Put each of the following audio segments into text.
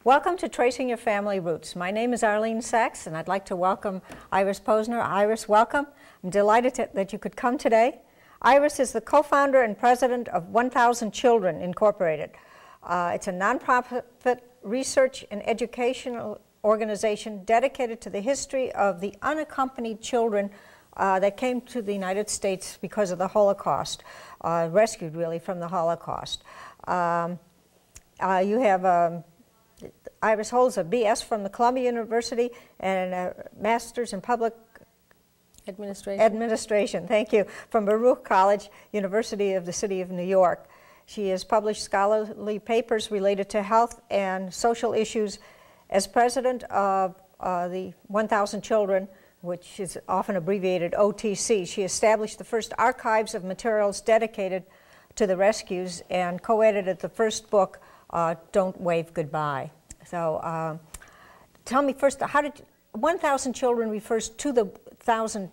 Welcome to Tracing Your Family Roots. My name is Sidney Sachs, and I'd like to welcome Iris Posner. Iris, welcome. I'm delighted that you could come today. Iris is the co-founder and president of 1,000 Children, Incorporated. It's a nonprofit research and educational organization dedicated to the history of the unaccompanied children that came to the United States because of the Holocaust, rescued really from the Holocaust. Iris holds a BS from the Columbia University and a Master's in Public Administration, thank you, from Baruch College, University of the City of New York. She has published scholarly papers related to health and social issues. As president of the 1,000 Children, which is often abbreviated OTC, she established the first archives of materials dedicated to the rescues and co-edited the first book, Don't Wave Goodbye. So tell me first, how did 1,000 Children refers to the 1,000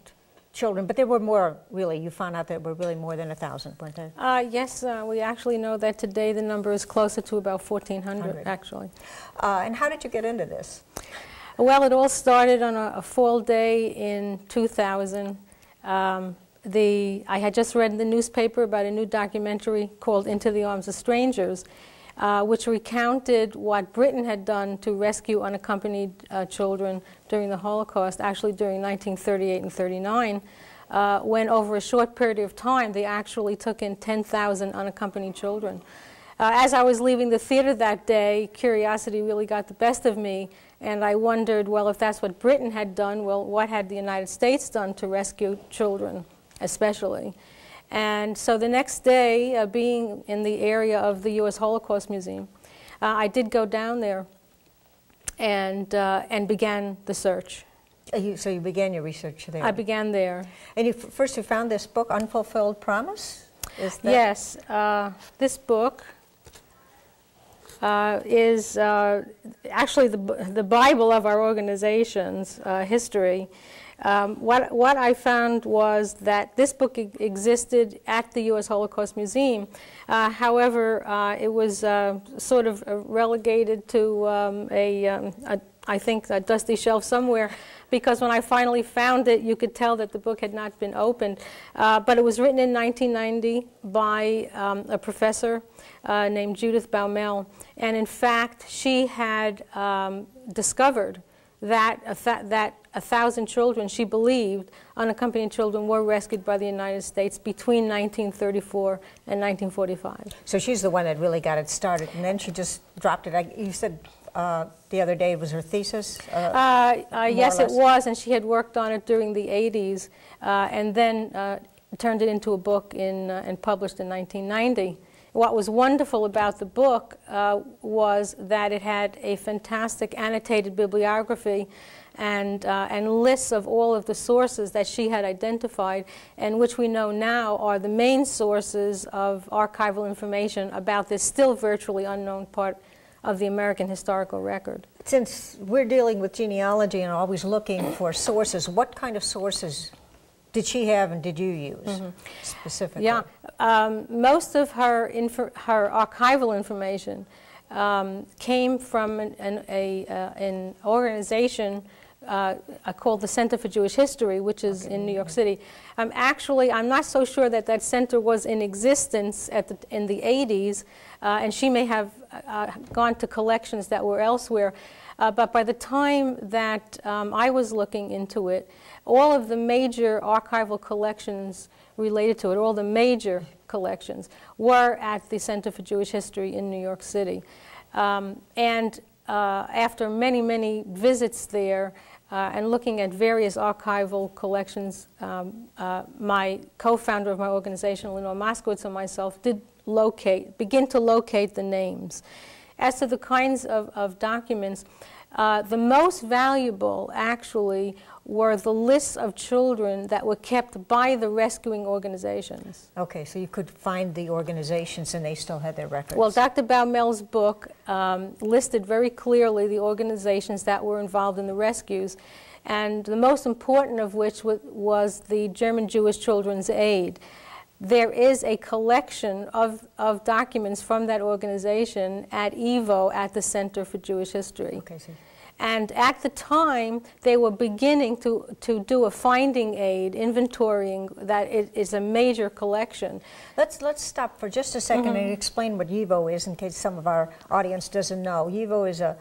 children, but there were more, really. You found out there were really more than 1,000, weren't there? Yes, we actually know that today the number is closer to about 1,400, actually. And how did you get into this? Well, it all started on a fall day in 2000. I had just read in the newspaper about a new documentary called Into the Arms of Strangers, which recounted what Britain had done to rescue unaccompanied children during the Holocaust, actually during 1938 and 39, when over a short period of time they actually took in 10,000 unaccompanied children. As I was leaving the theater that day, curiosity really got the best of me, and I wondered, well, if that's what Britain had done, well, what had the United States done to rescue children, especially? And so the next day, being in the area of the U.S. Holocaust Museum, I did go down there and began the search. So you began your research there? I began there. And first you found this book, Unfulfilled Promise? Is that... Yes. This book is actually the Bible of our organization's history. What I found was that this book existed at the U.S. Holocaust Museum. However, it was sort of relegated to I think, a dusty shelf somewhere, because when I finally found it, you could tell that the book had not been opened. But it was written in 1990 by a professor named Bell Mel, and in fact, she had discovered that 1,000 children, she believed, unaccompanied children, were rescued by the United States between 1934 and 1945. So she's the one that really got it started, and then she just dropped it. You said the other day it was her thesis? Yes, it was, and she had worked on it during the 80s, and then turned it into a book and published in 1990. What was wonderful about the book was that it had a fantastic annotated bibliography and lists of all of the sources that she had identified, and which we know now are the main sources of archival information about this still virtually unknown part of the American historical record. Since we're dealing with genealogy and always looking for sources, what kind of sources did she have and did you use specifically? Yeah, most of her archival information came from an organization called the Center for Jewish History, which is in New York City. Actually, I'm not so sure that that center was in existence in the 80s, and she may have gone to collections that were elsewhere. But by the time that I was looking into it, all of the major archival collections related to it, all the major collections, were at the Center for Jewish History in New York City. After many, many visits there and looking at various archival collections, my co-founder of my organization, Lenore Moskowitz, and myself did begin to locate the names. As to the kinds of documents, the most valuable, actually, were the lists of children that were kept by the rescuing organizations. Okay, so you could find the organizations and they still had their records. Well, Dr. Bell Mel's book listed very clearly the organizations that were involved in the rescues, and the most important of which was the German Jewish Children's Aid. there is a collection of documents from that organization at EVO, at the Center for Jewish History. Okay, so. And at the time, they were beginning to do a finding aid, inventorying, that it is a major collection. Let's stop for just a second and explain what YIVO is, in case some of our audience doesn't know. YIVO is it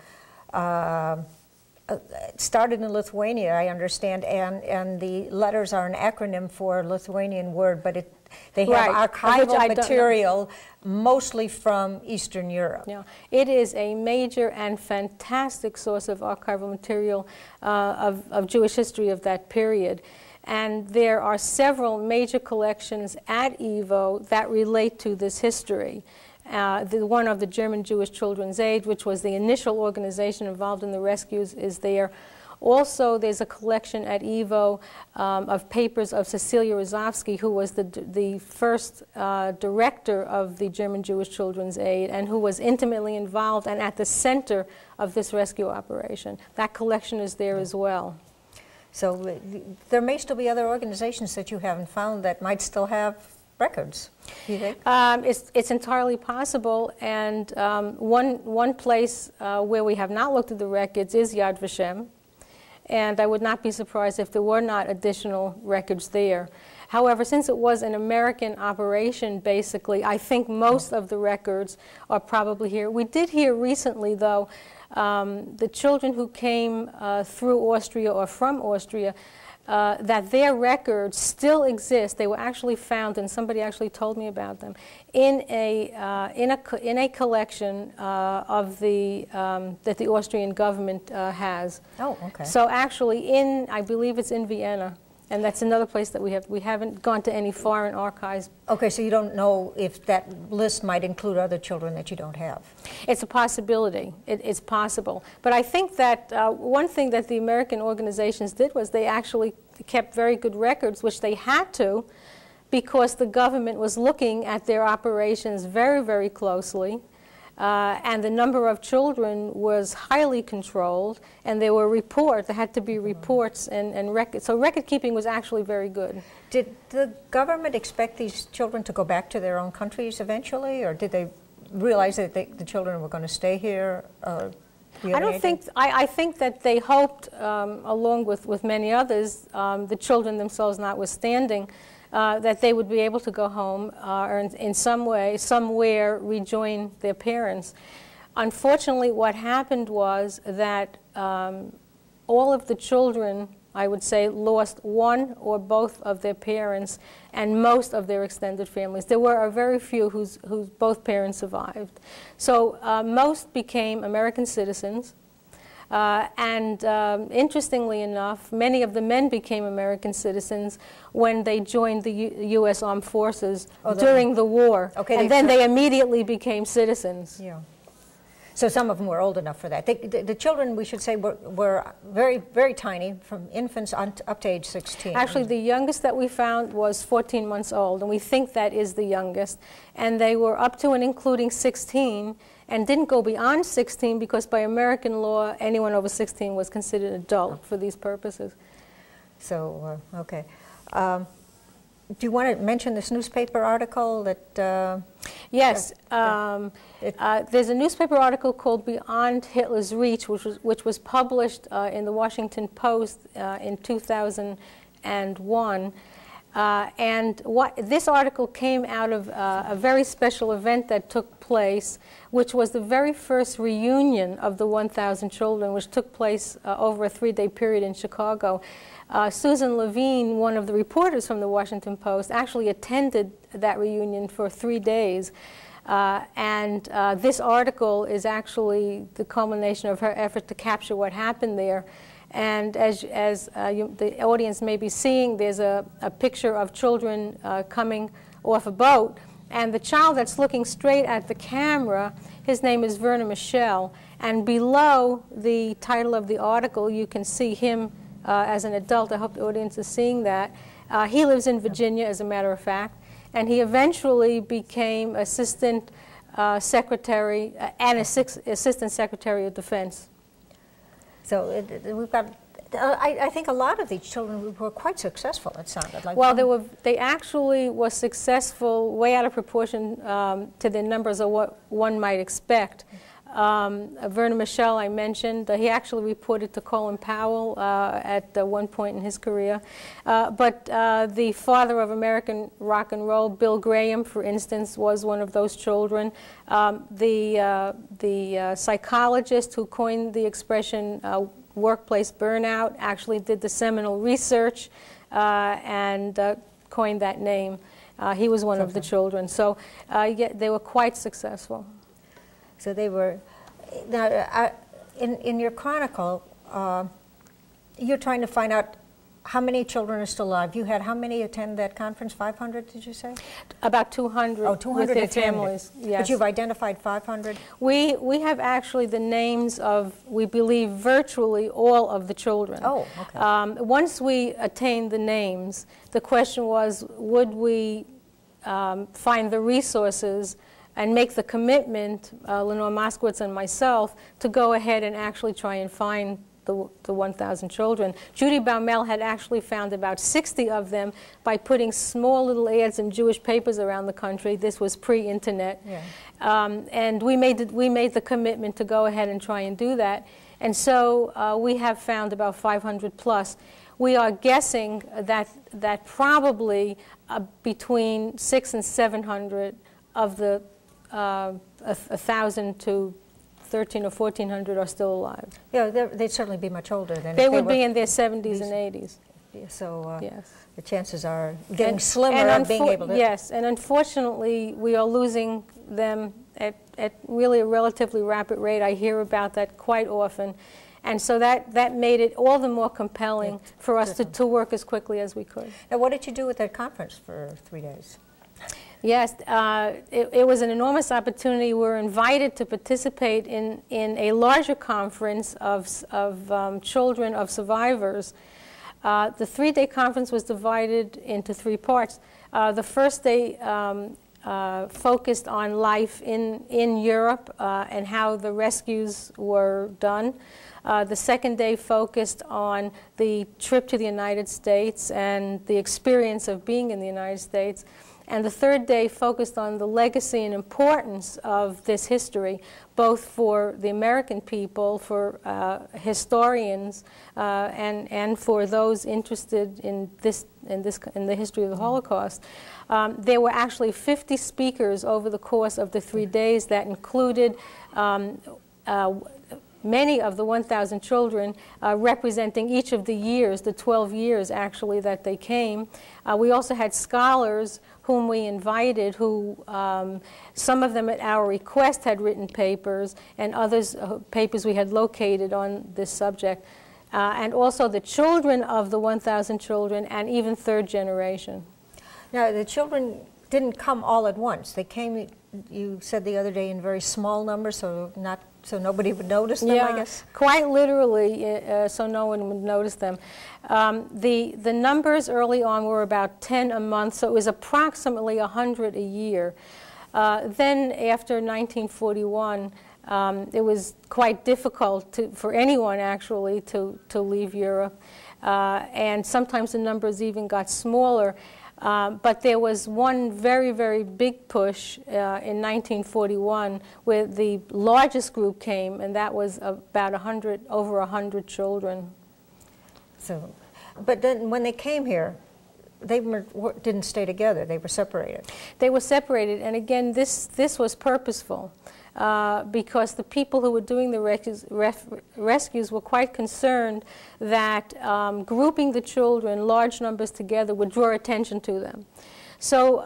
started in Lithuania, I understand, and the letters are an acronym for a Lithuanian word, but they have archival material mostly from Eastern Europe. Yeah, it is a major and fantastic source of archival material of Jewish history of that period. And there are several major collections at EVO that relate to this history. The one of the German Jewish Children's Aid, which was the initial organization involved in the rescues, is there. Also, there's a collection at EVO of papers of Cecilia Rozovsky, who was the first director of the German Jewish Children's Aid and who was intimately involved and at the center of this rescue operation. That collection is there as well. So there may still be other organizations that you haven't found that might still have records, do you think? It's entirely possible, and one place where we have not looked at the records is Yad Vashem. And I would not be surprised if there were not additional records there. However, since it was an American operation, basically, I think most of the records are probably here. We did hear recently, though, the children who came through Austria or from Austria, that their records still exist. They were actually found, and somebody actually told me about them, in a collection of the that the Austrian government has. Oh, okay. So actually, I believe it's in Vienna, and that's another place that we haven't gone to any foreign archives. Okay, so you don't know if that list might include other children that you don't have. It's a possibility. It's possible. But I think that one thing that the American organizations did was they actually kept very good records, which they had to, because the government was looking at their operations very, very closely. And the number of children was highly controlled, and there were reports. There had to be reports and records. So record keeping was actually very good. Did the government expect these children to go back to their own countries eventually, or did they realize that the children were going to stay here? I think that they hoped, along with many others, the children themselves notwithstanding, that they would be able to go home or in some way, somewhere, rejoin their parents. Unfortunately, what happened was that all of the children, I would say, lost one or both of their parents and most of their extended families. There were a very few whose both parents survived. So most became American citizens. Interestingly enough, many of the men became American citizens when they joined the U.S. Armed Forces during the war. Okay, and then they immediately became citizens. Yeah. So some of them were old enough for that. The children, we should say, were very, very tiny, from infants up to age 16. Actually, the youngest that we found was 14 months old, and we think that is the youngest. And they were up to and including 16, and didn't go beyond 16 because by American law, anyone over 16 was considered adult for these purposes. So, okay. Do you want to mention this newspaper article that... Yes. There's a newspaper article called Beyond Hitler's Reach, which was published in the Washington Post in 2001. And this article came out of a very special event that took place, which was the very first reunion of the 1,000 children, which took place over a 3-day period in Chicago. Susan Levine, one of the reporters from the Washington Post, actually attended that reunion for 3 days. This article is actually the culmination of her effort to capture what happened there. And as the audience may be seeing, there's a picture of children coming off a boat. And the child that's looking straight at the camera, his name is Verna Michelle. And below the title of the article, you can see him as an adult. I hope the audience is seeing that. He lives in Virginia, as a matter of fact. And he eventually became Assistant Secretary and Assistant Secretary of Defense. So we've got I think a lot of these children were quite successful, it sounded like. Well, they actually were successful, way out of proportion to the numbers of what one might expect. Verna Michelle, I mentioned, he actually reported to Colin Powell at one point in his career. But the father of American rock and roll, Bill Graham, for instance, was one of those children. The psychologist who coined the expression workplace burnout actually did the seminal research and coined that name. He was one of the children. So yeah, they were quite successful. So they were, now in your chronicle, you're trying to find out how many children are still alive. You had how many attend that conference? 500, did you say? About 200. Oh, 200 with their attended. Families. Yes. But you've identified 500? We have actually the names of, we believe, virtually all of the children. Oh, okay. Once we attained the names, the question was, would we find the resources and make the commitment, Lenore Moskowitz and myself, to go ahead and actually try and find the 1,000 children. Judy Bell Mel had actually found about 60 of them by putting small little ads in Jewish papers around the country. This was pre-internet. Yeah. And we made the commitment to go ahead and try and do that. And so we have found about 500 plus. We are guessing that probably between 600 and 700 of the 1,000 to 1,300 or 1,400 are still alive. Yeah, they'd certainly be much older than they would be in their 70s and 80s. Yeah, so yes. The chances are getting slimmer and being able to... Yes, and unfortunately we are losing them at really a relatively rapid rate. I hear about that quite often. And so that made it all the more compelling for us to work as quickly as we could. Now, what did you do at that conference for 3 days? Yes, it was an enormous opportunity. We were invited to participate in a larger conference of children of survivors. The 3-day conference was divided into 3 parts. The first day focused on life in Europe and how the rescues were done. The second day focused on the trip to the United States and the experience of being in the United States. And the third day focused on the legacy and importance of this history, both for the American people, for historians, and for those interested in the history of the Holocaust. There were actually 50 speakers over the course of the 3 days that included many of the 1,000 children representing each of the years, the 12 years actually that they came. We also had scholars whom we invited who, some of them at our request had written papers, and others papers we had located on this subject. And also the children of the 1,000 children and even third generation. Now, the children didn't come all at once. They came, you said the other day, in very small numbers, so nobody would notice them, I guess? Quite literally, so no one would notice them. The numbers early on were about 10 a month, so it was approximately 100 a year. Then after 1941, it was quite difficult for anyone actually to leave Europe, and sometimes the numbers even got smaller. But there was one very, very big push in 1941 where the largest group came, and that was about over 100 children. So, but then when they came here, they didn't stay together. They were separated. They were separated, and again, this was purposeful. Because the people who were doing the rescues were quite concerned that grouping the children, large numbers together, would draw attention to them. So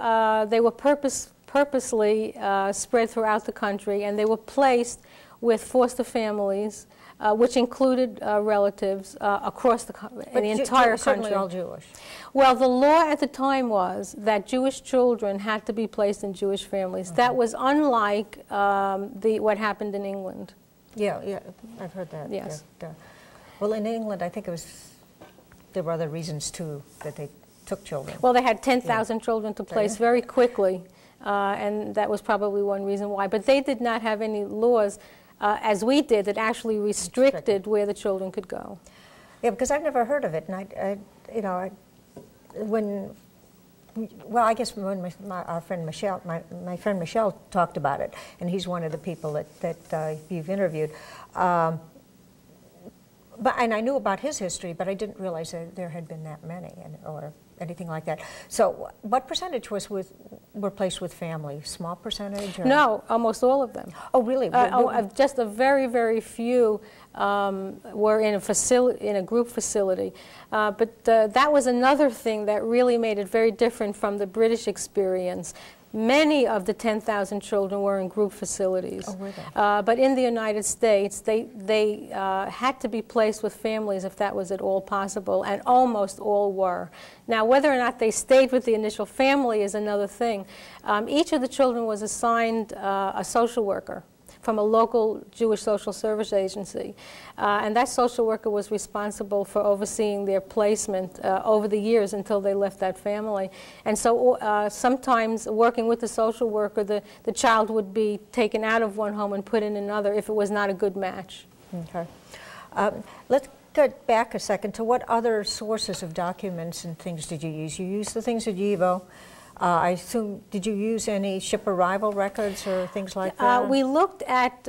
they were purposely spread throughout the country, and they were placed with foster families, which included relatives across the entire country. Certainly all Jewish. Well, the law at the time was that Jewish children had to be placed in Jewish families. That was unlike what happened in England. Yeah, I've heard that. Yes. Well, in England, I think there were other reasons too that they took children. Well, they had 10,000 children to place very quickly, and that was probably one reason why. But they did not have any laws, as we did, that actually restricted where the children could go. Yeah, because I've never heard of it, and well, I guess when our friend Michelle, my friend Michelle talked about it, and he's one of the people that you've interviewed. And I knew about his history, but I didn't realize that there had been that many, or anything like that. So, what percentage were placed with family? Small percentage? Or? No, almost all of them. Oh, really? Just a very, very few were in a group facility. But that was another thing that really made it very different from the British experience. Many of the 10,000 children were in group facilities. Oh, were they? But in the United States, they had to be placed with families if that was at all possible, and almost all were. Now, whether or not they stayed with the initial family is another thing. Each of the children was assigned a social worker from a local Jewish social service agency. And that social worker was responsible for overseeing their placement over the years until they left that family. And so sometimes working with the social worker, the child would be taken out of one home and put in another if it was not a good match. Okay. Let's get back a second to what other sources of documents and things did you use? You used the things at YIVO. I assume, did you use any ship arrival records or things like that? We looked at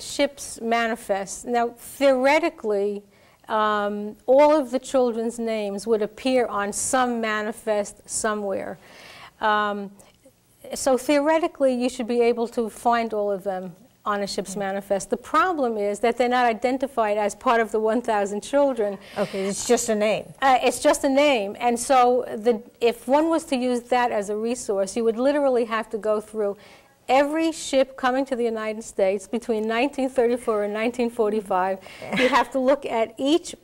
ships' manifests. Now, theoretically, all of the children's names would appear on some manifest somewhere. So theoretically, you should be able to find all of them on a ship's manifest. The problem is that they're not identified as part of the 1,000 children. Okay, it's just a name. It's just a name. And so if one was to use that as a resource, you would literally have to go through every ship coming to the United States between 1934 and 1945. You have to look at each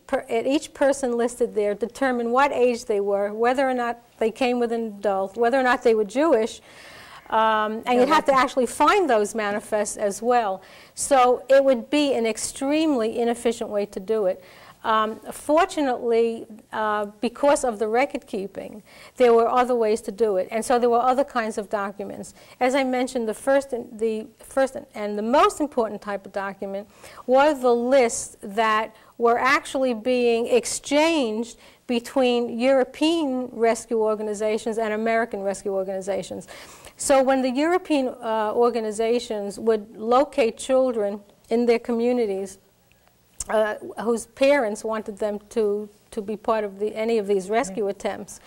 person listed there, determine what age they were, whether or not they came with an adult, whether or not they were Jewish. And you'd have to actually find those manifests as well. So it would be an extremely inefficient way to do it. Fortunately, because of the record keeping, there were other ways to do it. And so there were other kinds of documents. As I mentioned, the first and the most important type of document were the lists that were actually being exchanged between European rescue organizations and American rescue organizations. So when the European organizations would locate children in their communities whose parents wanted them to be part of any of these rescue attempts,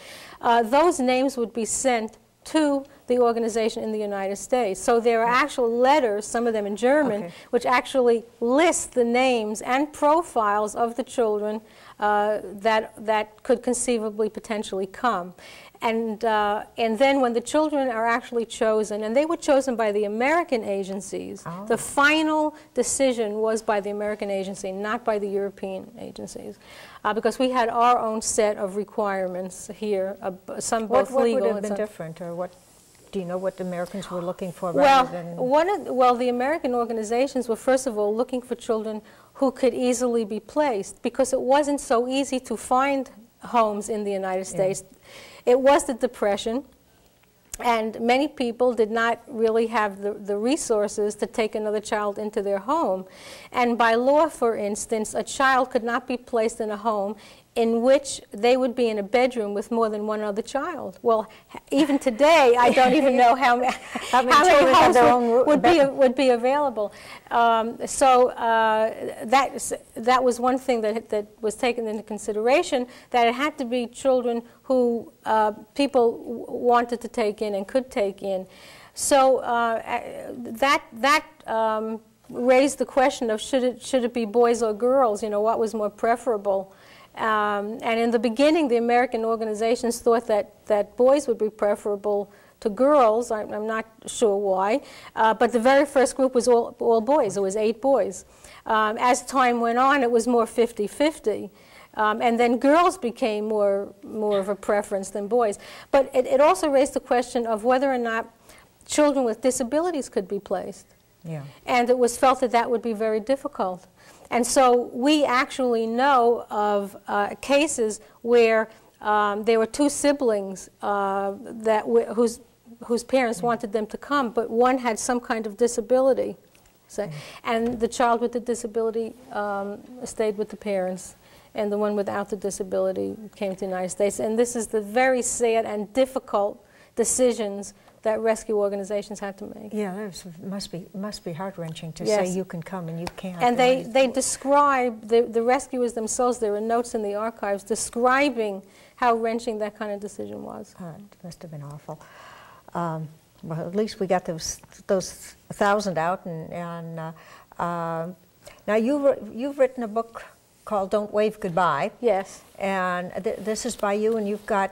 those names would be sent to the organization in the United States. So there are actual letters, some of them in German, which actually list the names and profiles of the children that could conceivably potentially come. And then when the children are actually chosen, and they were chosen by the American agencies, the final decision was by the American agency, not by the European agencies, because we had our own set of requirements here, some both legal. What would have been different, or what? Do you know what the Americans were looking for? Well, rather than the American organizations were first of all looking for children who could easily be placed, because it wasn't so easy to find homes in the United States. It was the Depression, and many people did not really have the resources to take another child into their home. And by law, for instance, a child could not be placed in a home in which they would be in a bedroom with more than one other child. Well, even today, I don't even know how many homes would be available. So that was one thing that was taken into consideration, that it had to be children who people wanted to take in and could take in. So that raised the question of should it be boys or girls? You know, what was more preferable? And in the beginning, the American organizations thought that boys would be preferable to girls. I'm not sure why. But the very first group was all boys. It was 8 boys. As time went on, it was more 50-50. And then girls became more of a preference than boys. But it also raised the question of whether or not children with disabilities could be placed. Yeah. And it was felt that that would be very difficult. And so we actually know of cases where there were 2 siblings whose parents wanted them to come, but one had some kind of disability. So, and the child with the disability stayed with the parents, and the one without the disability came to the United States. And this is the very sad and difficult decisions that rescue organizations had to make. Yeah, that must be heart-wrenching to Yes. say you can come and you can't. And they describe, the rescuers themselves, there are notes in the archives describing how wrenching that kind of decision was. It must have been awful. Well, at least we got those 1,000 out. And now you've written a book called Don't Wave Goodbye. Yes. And this is by you, and you've got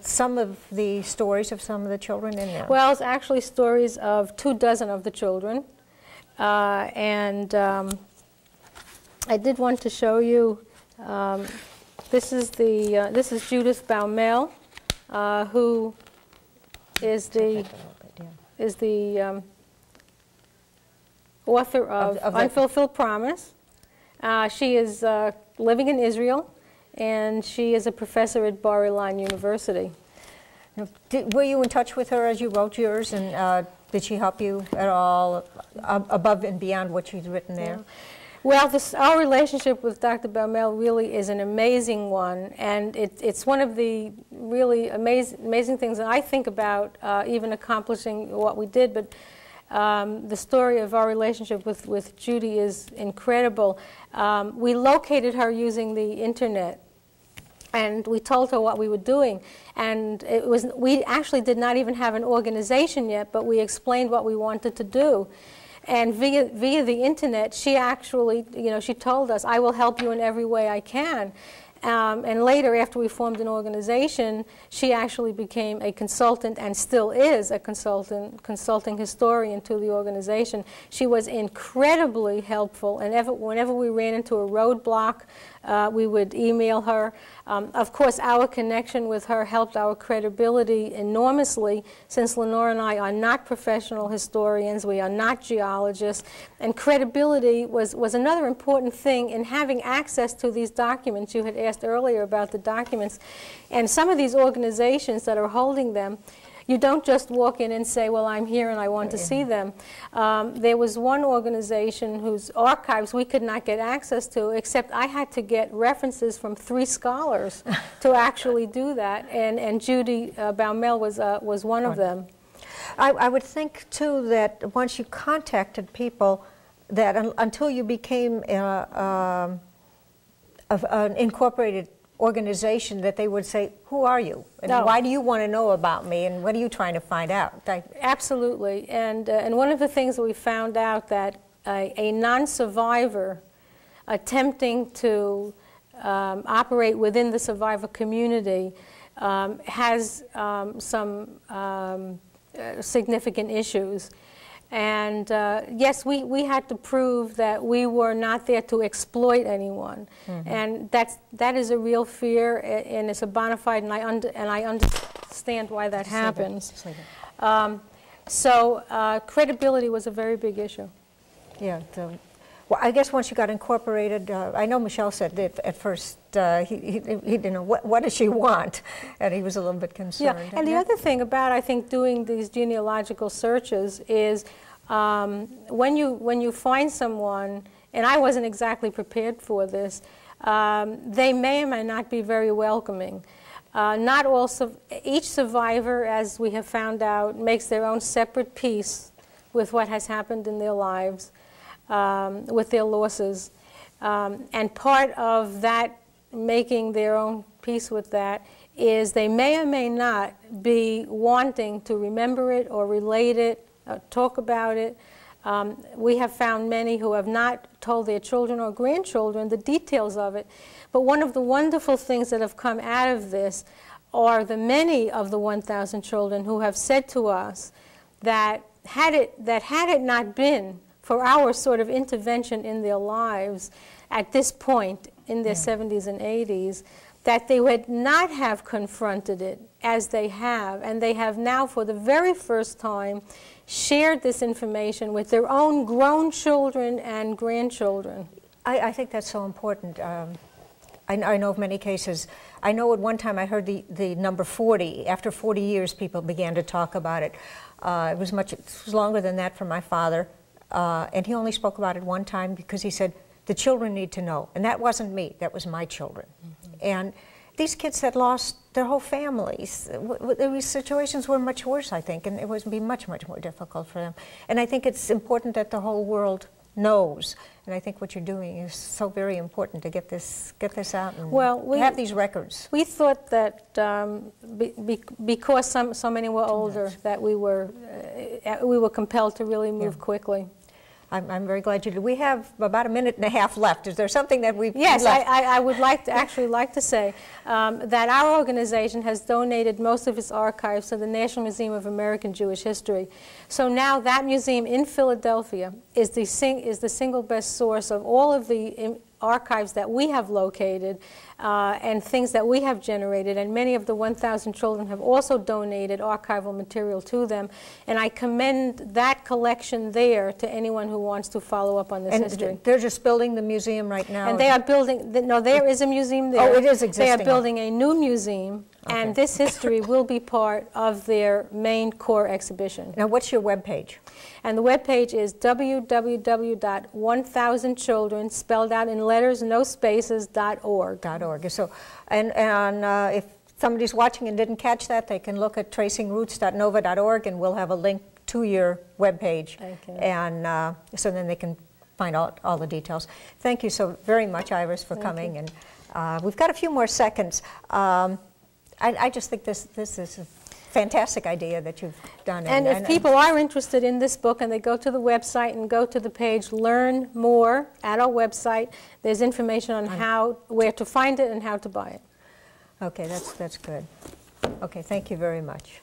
some of the stories of some of the children in there. Well, it's actually stories of 24 of the children. And I did want to show you, this is Judith Bell Mel, who is the author of Unfulfilled Promise. She is living in Israel, and she is a professor at Bar Ilan University. Were you in touch with her as you wrote yours, and did she help you at all above and beyond what she's written there? Yeah. Well, our relationship with Dr. Bell Mel really is an amazing one, and it's one of the really amazing things that I think about even accomplishing what we did. But the story of our relationship with Judy is incredible. We located her using the internet, and we told her what we were doing. And we actually did not even have an organization yet, but we explained what we wanted to do. And via the internet, she actually, she told us, I will help you in every way I can. And later, after we formed an organization, she actually became a consultant and still is a consulting historian to the organization. She was incredibly helpful, and whenever we ran into a roadblock, we would email her. Of course, our connection with her helped our credibility enormously, since Lenore and I are not professional historians, we are not geologists, and credibility was another important thing in having access to these documents. You had asked earlier about the documents, and some of these organizations that are holding them, you don't just walk in and say, well, I'm here and I want to see them. There was one organization whose archives we could not get access to, except I had to get references from 3 scholars to actually do that, and Judy Bell Mel was one of them. I would think, too, that once you contacted people, that until you became an incorporated organization, that they would say, who are you? And why do you want to know about me? And what are you trying to find out? Absolutely. And one of the things that we found out, that a non-survivor attempting to operate within the survivor community has some significant issues. And yes, we had to prove that we were not there to exploit anyone, and that is a real fear, and it's a bona fide, and I understand why that happens. So credibility was a very big issue. Yeah. Well, I guess once you got incorporated, I know Michelle said that at first he didn't know what does she want, and he was a little bit concerned. Yeah, and the other thing about, I think, doing these genealogical searches is when you find someone, and I wasn't exactly prepared for this, they may or may not be very welcoming. Not all, each survivor, as we have found out, makes their own separate peace with what has happened in their lives, with their losses. And part of that, making their own peace with that, is they may or may not be wanting to remember it or relate it, talk about it. We have found many who have not told their children or grandchildren the details of it. But one of the wonderful things that have come out of this are the many of the 1,000 children who have said to us that had it not been for our sort of intervention in their lives at this point in their 70s and 80s, that they would not have confronted it as they have, and they have now for the very first time shared this information with their own grown children and grandchildren. I think that's so important. I know of many cases. I know at one time I heard the number 40. After 40 years, people began to talk about it. It was longer than that for my father. and he only spoke about it one time because he said, the children need to know. And that wasn't me, that was my children. And these kids had lost their whole families. These situations were much worse, I think, and it would be much, much more difficult for them. And I think it's important that the whole world knows. And I think what you're doing is so very important to get this out and have these records. We thought that because so many were older, that we were compelled to really move quickly. I'm very glad you did. We have about a minute and a half left. Is there something that we've Yes, left? I would like to say that our organization has donated most of its archives to the National Museum of American Jewish History. So now that museum in Philadelphia is the single best source of all of the archives that we have located and things that we have generated, and many of the 1,000 children have also donated archival material to them, and I commend that collection there to anyone who wants to follow up on this history. And they're just building the museum right now? And they are building, no, there is a museum there. Oh, it is existing. They are building a new museum, and this history will be part of their main core exhibition. Now, what's your webpage? And the webpage is www.1000children, spelled out in letters, no spaces, .org. So, and if somebody's watching and didn't catch that, they can look at tracingroots.nova.org, and we'll have a link to your webpage. Thank you. And so then they can find out all the details. Thank you so very much, Iris, for coming. You. And we've got a few more seconds. I just think this is a fantastic idea that you've done. And if people are interested in this book and they go to the website and go to the page Learn More at our website, there's information on where to find it and how to buy it. Okay, that's good. Okay, thank you very much.